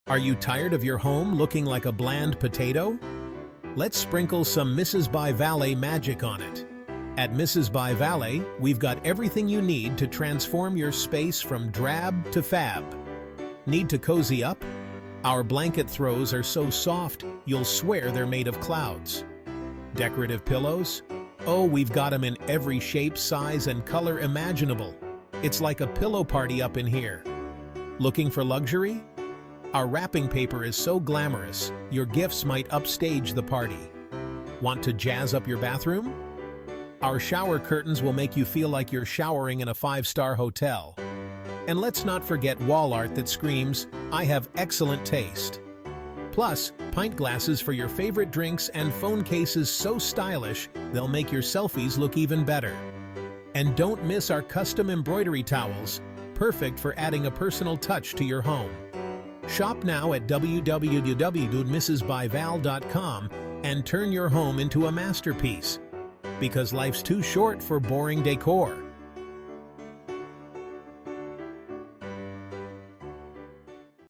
Are you tired of your home looking like a bland potato? Let's sprinkle some MrsByValle magic on it. At MrsByValle, we've got everything you need to transform your space from drab to fab. Need to cozy up? Our blanket throws are so soft, you'll swear they're made of clouds. Decorative pillows? Oh, we've got them in every shape, size, and color imaginable. It's like a pillow party up in here. Looking for luxury? Our wrapping paper is so glamorous, your gifts might upstage the party. Want to jazz up your bathroom? Our shower curtains will make you feel like you're showering in a five-star hotel. And let's not forget wall art that screams, "I have excellent taste." Plus, pint glasses for your favorite drinks and phone cases so stylish, they'll make your selfies look even better. And don't miss our custom embroidery towels, perfect for adding a personal touch to your home. Shop now at www.mrsbyvalle.com and turn your home into a masterpiece. Because life's too short for boring decor.